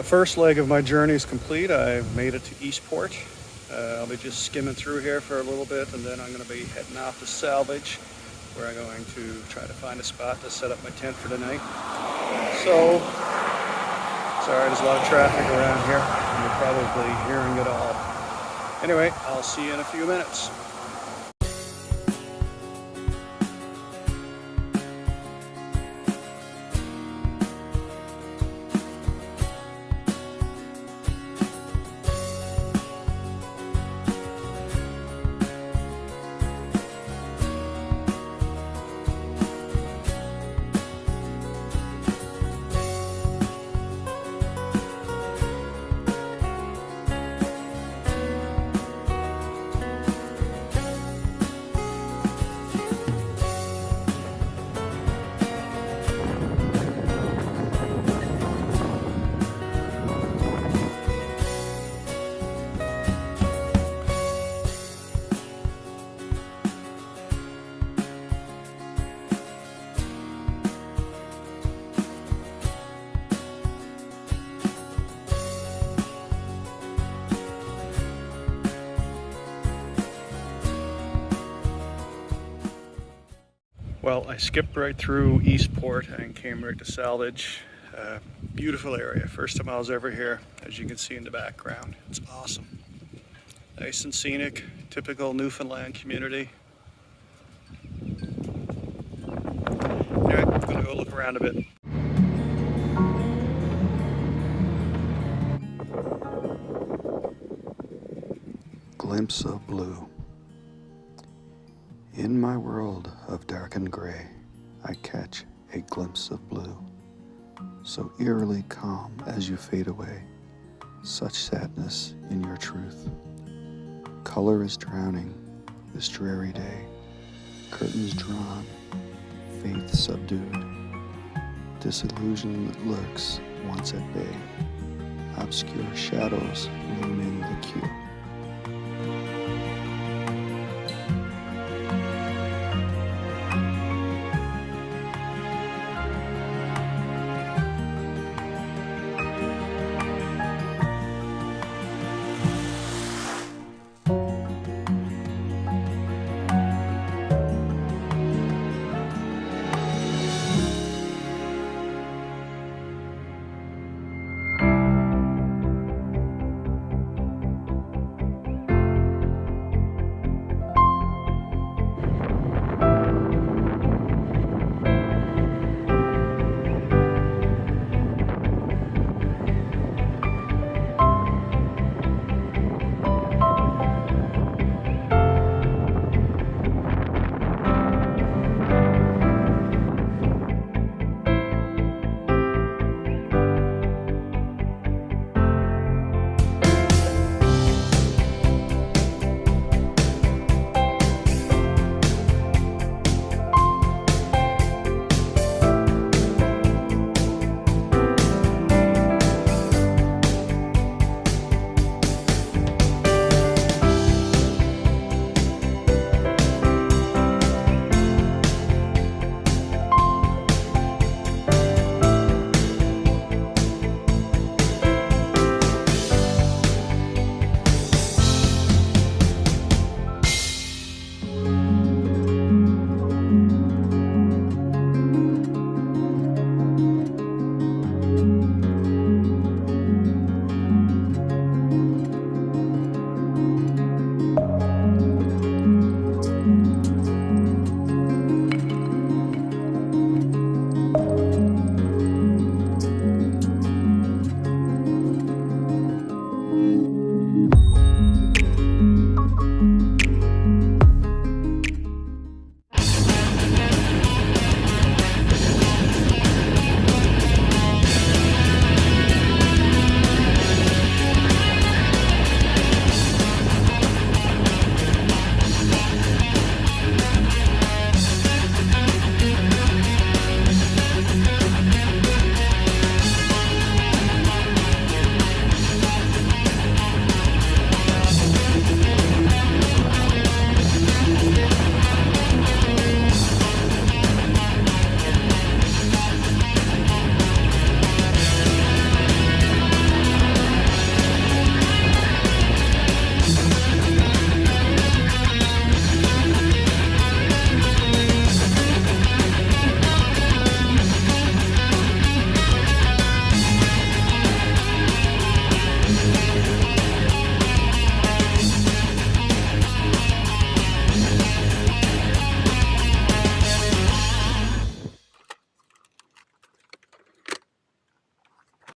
first leg of my journey is complete. I've made it to Eastport. I'll be just skimming through here for a little bit, and then I'm going to be heading off to Salvage, where I'm going to try to find a spot to set up my tent for the night. So, sorry, there's a lot of traffic around here, and you're probably hearing it all. Anyway, I'll see you in a few minutes. Well, I skipped right through Eastport and came right to Salvage. Beautiful area. First time I was ever here, as you can see in the background. It's awesome. Nice and scenic, typical Newfoundland community. Anyway, I'm gonna go look around a bit. Glimpse of blue. In my world of darkened gray, I catch a glimpse of blue, so eerily calm as you fade away, such sadness in your truth. Color is drowning this dreary day, curtains drawn, faith subdued. Disillusionment lurks once at bay, obscure shadows looming the cue.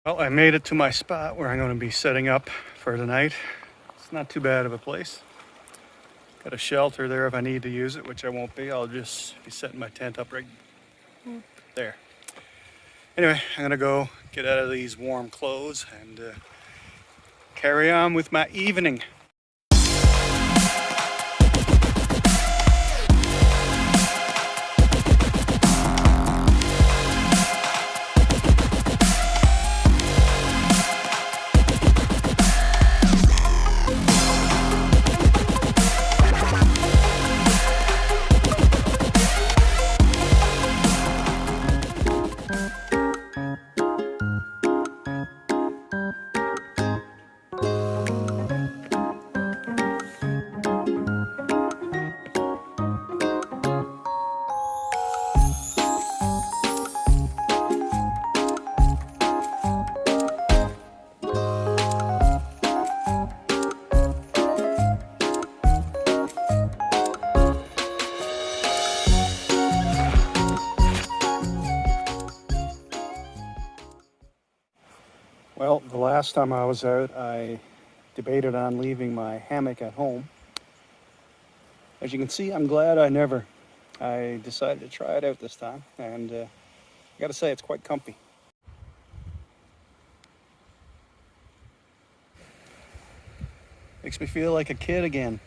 Well, I made it to my spot where I'm going to be setting up for the night. It's not too bad of a place. Got a shelter there if I need to use it, which I won't be. I'll just be setting my tent up right there. Anyway, I'm going to go get out of these warm clothes and carry on with my evening. Well, the last time I was out, I debated on leaving my hammock at home. As you can see, I'm glad I never. I decided to try it out this time, and I gotta say, it's quite comfy. Makes me feel like a kid again.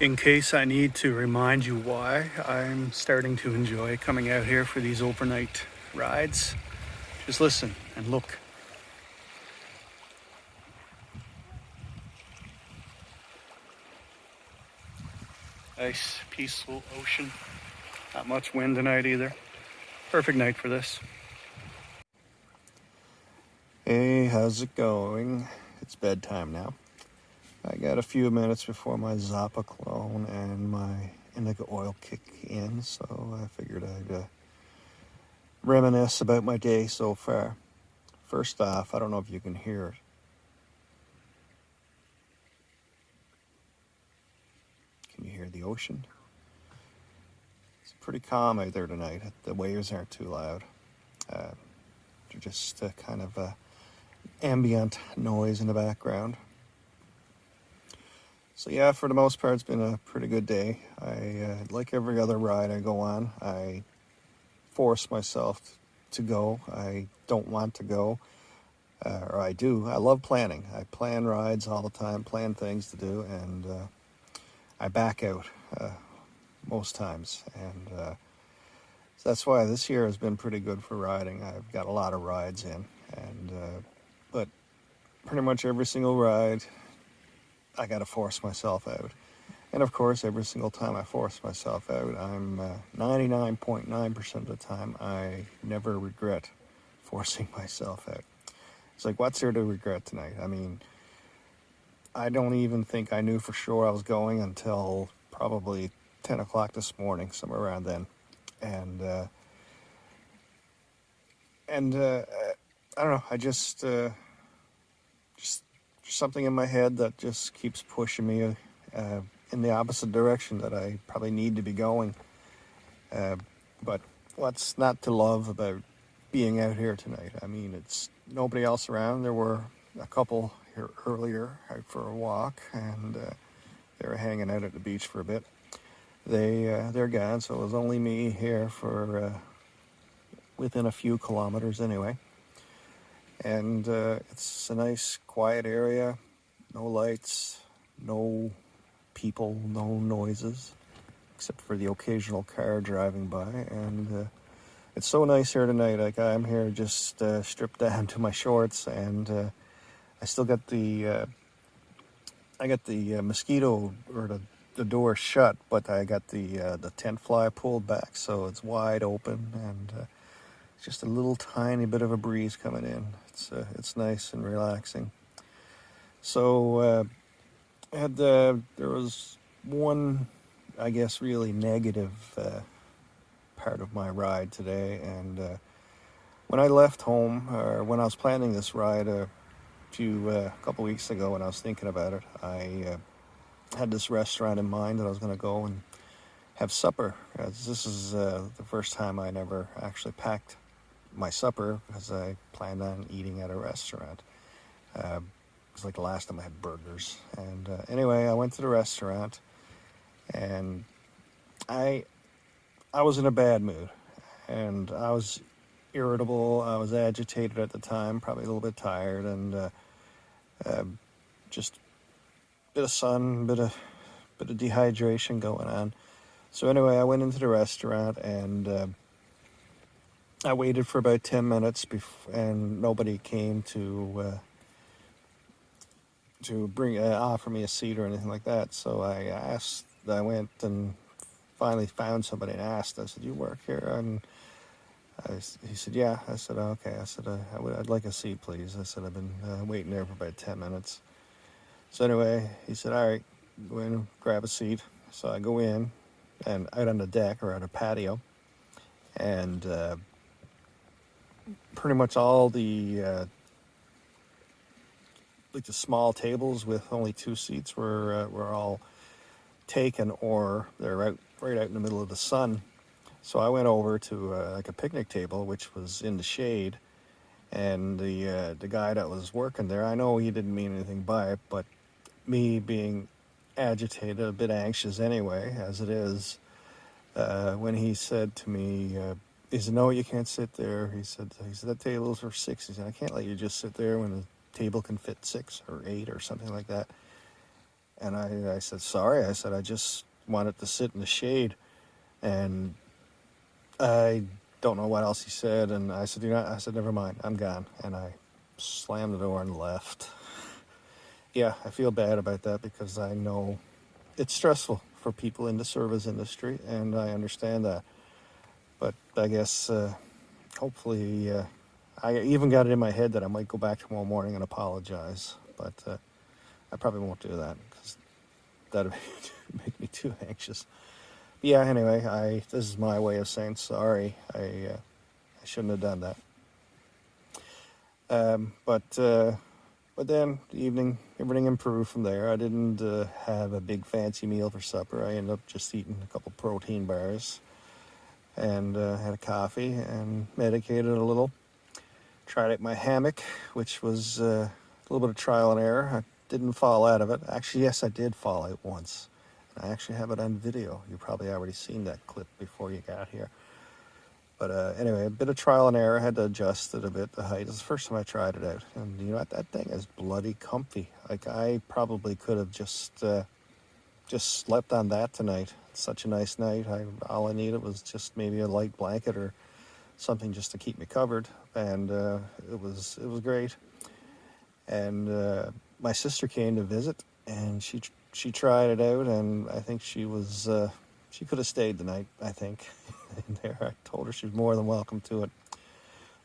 in case I need to remind you why I'm starting to enjoy coming out here for these overnight rides, just listen and look. Nice, peaceful ocean. Not much wind tonight either. Perfect night for this. Hey, how's it going? It's bedtime now. I got a few minutes before my Zappa clone and my indica oil kick in, so I figured I'd reminisce about my day so far. First off, I don't know if you can hear it. Can you hear the ocean? It's pretty calm out there tonight. The waves aren't too loud. They're just kind of ambient noise in the background. So yeah, for the most part, it's been a pretty good day. Like every other ride I go on, I force myself to go. I don't want to go, or I do. I love planning. I plan rides all the time, plan things to do, and I back out most times. And so that's why this year has been pretty good for riding. I've got a lot of rides in, and but pretty much every single ride, I got to force myself out. And of course, every single time I force myself out, I'm 99.9% of the time, I never regret forcing myself out. It's like, what's there to regret tonight? I mean, I don't even think I knew for sure I was going until probably 10 o'clock this morning, somewhere around then. And I don't know, I just something in my head that just keeps pushing me in the opposite direction that I probably need to be going. But what's not to love about being out here tonight? I mean, it's nobody else around. There were a couple here earlier out for a walk, and they were hanging out at the beach for a bit. They're gone, so it was only me here for within a few kilometers anyway. And it's a nice quiet area, no lights, no people, no noises, except for the occasional car driving by. And it's so nice here tonight. Like, I'm here just stripped down to my shorts, and I still got the mosquito, or the door shut, but I got the tent fly pulled back, so it's wide open, and just a little tiny bit of a breeze coming in. It's nice and relaxing. So there was one, I guess, really negative part of my ride today, and when I left home, or when I was planning this ride a couple weeks ago, when I was thinking about it, I had this restaurant in mind that I was going to go and have supper. This is the first time I never actually packed my supper, because I planned on eating at a restaurant. It was like the last time I had burgers. And anyway, I went to the restaurant, and I was in a bad mood, and I was irritable. I was agitated at the time, probably a little bit tired, and just a bit of sun, bit of dehydration going on. So anyway, I went into the restaurant, and I waited for about 10 minutes and nobody came to offer me a seat or anything like that. So I went and finally found somebody and asked. I said, "You work here?" And he said, "Yeah." I said, "Okay." I said, I'd like a seat, please." I said, "I've been waiting there for about 10 minutes. So anyway, he said, "All right, go in and grab a seat." So I go in and out on the deck, or on a patio, and pretty much all the like the small tables with only 2 seats were all taken, or they're right out in the middle of the sun. So I went over to like a picnic table, which was in the shade, and the guy that was working there, I know he didn't mean anything by it, but me being agitated, a bit anxious anyway, as it is, when he said to me, he said, "No, you can't sit there." He said, "That table's for 6." He said, "I can't let you just sit there when the table can fit 6 or 8 or something like that." And I said, "Sorry." I said, "I just wanted to sit in the shade. And I don't know what else he said. And I said, I said, never mind, I'm gone. And I slammed the door and left. Yeah, I feel bad about that because I know it's stressful for people in the service industry, and I understand that. But I guess hopefully, I even got it in my head that I might go back tomorrow morning and apologize. But I probably won't do that because that would make me too anxious. But yeah, anyway, this is my way of saying sorry. I shouldn't have done that. But then the evening, everything improved from there. I didn't have a big fancy meal for supper. I ended up just eating a couple protein bars and had a coffee and medicated a little. Tried out my hammock, which was a little bit of trial and error. I didn't fall out of it. Actually, yes, I did fall out once. I actually have it on video. You probably already seen that clip before you got here. But anyway, a bit of trial and error. I had to adjust it a bit, the height. It's the first time I tried it out. And you know what? That thing is bloody comfy. Like, I probably could have just slept on that tonight. It's such a nice night. All I needed was just maybe a light blanket or something just to keep me covered. And it was great. And my sister came to visit, and she tried it out, and I think she could have stayed the night, I think. In there, I told her she was more than welcome to it.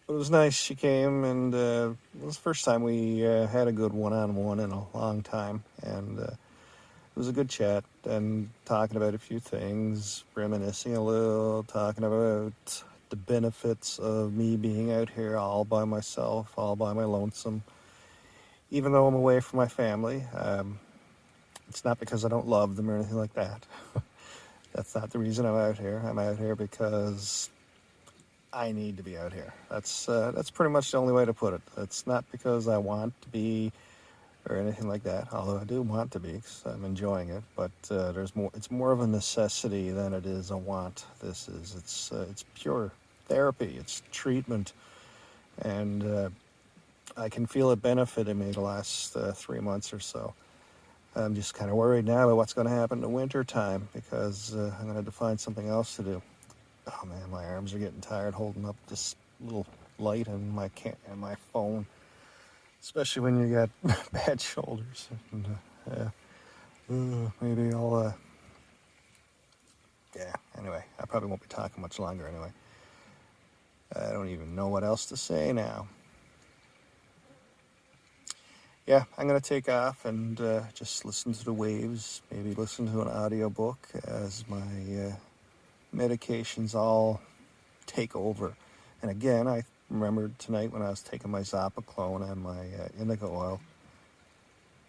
But it was nice. She came, and it was the first time we had a good one-on-one in a long time, and it was a good chat and talking about a few things, reminiscing a little, talking about the benefits of me being out here all by myself, all by my lonesome, even though I'm away from my family. It's not because I don't love them or anything like that. That's not the reason I'm out here. I'm out here because I need to be out here. That's pretty much the only way to put it. It's not because I want to be or anything like that, although I do want to be because I'm enjoying it. But it's more of a necessity than it is a want. It's pure therapy. It's treatment, and I can feel it benefiting me the last 3 months or so. I'm just kind of worried now about what's going to happen in the winter time because I'm going to have to find something else to do. Oh man, my arms are getting tired holding up this little light and my phone, especially when you got bad shoulders. And, maybe I'll. Yeah. Anyway, I probably won't be talking much longer. Anyway, I don't even know what else to say now. Yeah, I'm going to take off and just listen to the waves, maybe listen to an audiobook as my medications all take over. And again, I remembered tonight when I was taking my Zapaclone and my indigo oil.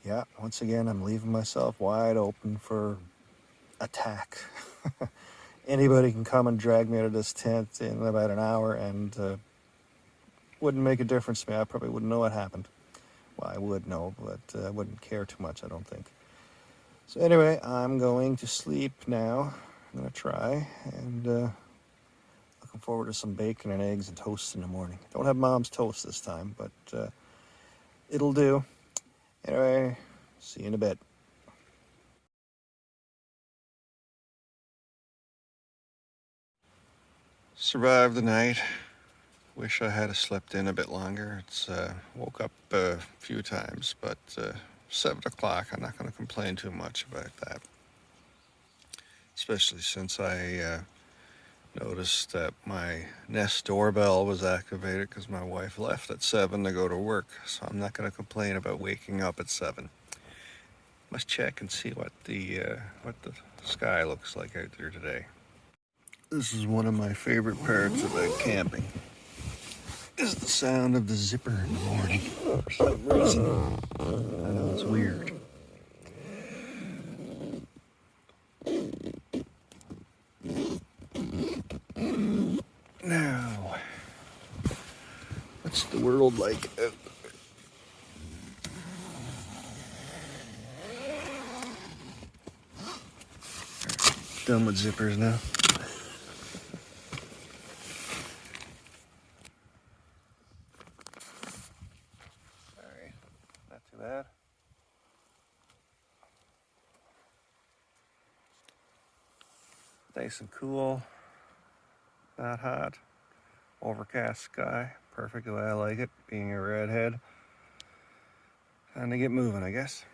Yeah, once again, I'm leaving myself wide open for attack. Anybody can come and drag me out of this tent in about an hour and wouldn't make a difference to me. I probably wouldn't know what happened. Well, I would know, but I wouldn't care too much, I don't think. So anyway, I'm going to sleep now. I'm going to try, and looking forward to some bacon and eggs and toast in the morning. Don't have Mom's toast this time, but it'll do. Anyway, see you in a bit. Survived the night. Wish I had slept in a bit longer. It's woke up a few times, but 7 o'clock, I'm not going to complain too much about that. Especially since I noticed that my Nest doorbell was activated because my wife left at 7 to go to work. So I'm not going to complain about waking up at 7. Must check and see what the sky looks like out there today. This is one of my favorite parts about camping. Is the sound of the zipper in the morning for some reason. I know it's weird. Now, what's the world like out there? Done with zippers now. Alright, not too bad. Nice and cool, not hot, overcast sky, perfect the way I like it, being a redhead. Time to get moving, I guess.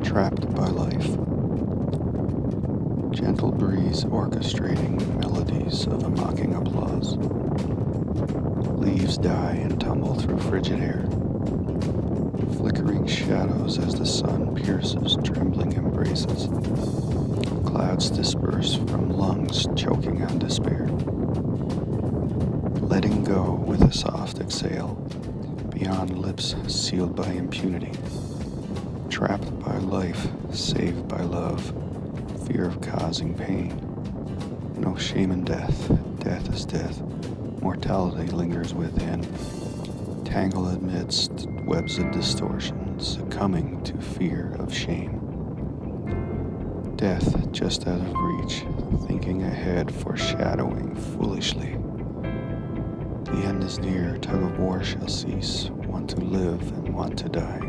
Trapped by life. Gentle breeze orchestrating melodies of a mocking applause. Leaves die and tumble through frigid air. Flickering shadows as the sun pierces trembling embraces. Clouds disperse from lungs choking on despair. Letting go with a soft exhale, beyond lips sealed by impunity. Trapped by life, saved by love, fear of causing pain. No shame in death, death is death, mortality lingers within. Tangled amidst webs of distortion, succumbing to fear of shame. Death just out of reach, thinking ahead, foreshadowing foolishly. The end is near, tug of war shall cease, want to live and want to die.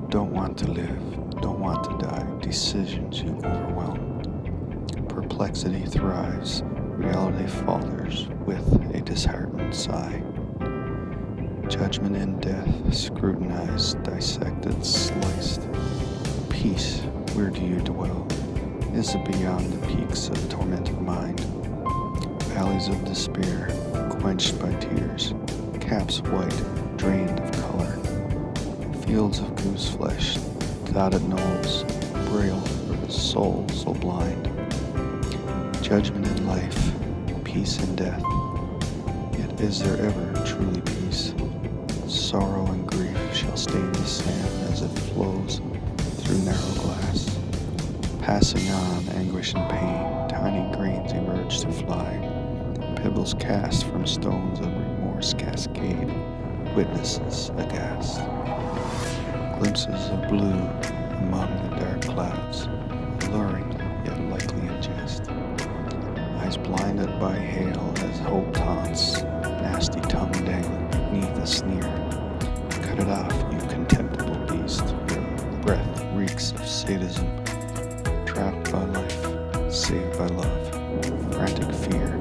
Don't want to live, don't want to die, decisions you overwhelm. Perplexity thrives, reality falters with a disheartened sigh. Judgment and death, scrutinized, dissected, sliced. Peace, where do you dwell? Is it beyond the peaks of tormented mind? Valleys of despair, quenched by tears, caps white, drained of color. Fields of goose flesh, dotted knolls, braille for the soul so blind. Judgment in life, peace in death. Yet is there ever truly peace? Sorrow and grief shall stain the sand as it flows through narrow glass. Passing on anguish and pain, tiny grains emerge to fly. Pebbles cast from stones of remorse cascade, witnesses aghast. Glimpses of blue among the dark clouds, alluring yet likely in jest. Eyes blinded by hail as hope taunts, nasty tongue dangling beneath a sneer. Cut it off, you contemptible beast, your breath reeks of sadism. Trapped by life, saved by love, frantic fear,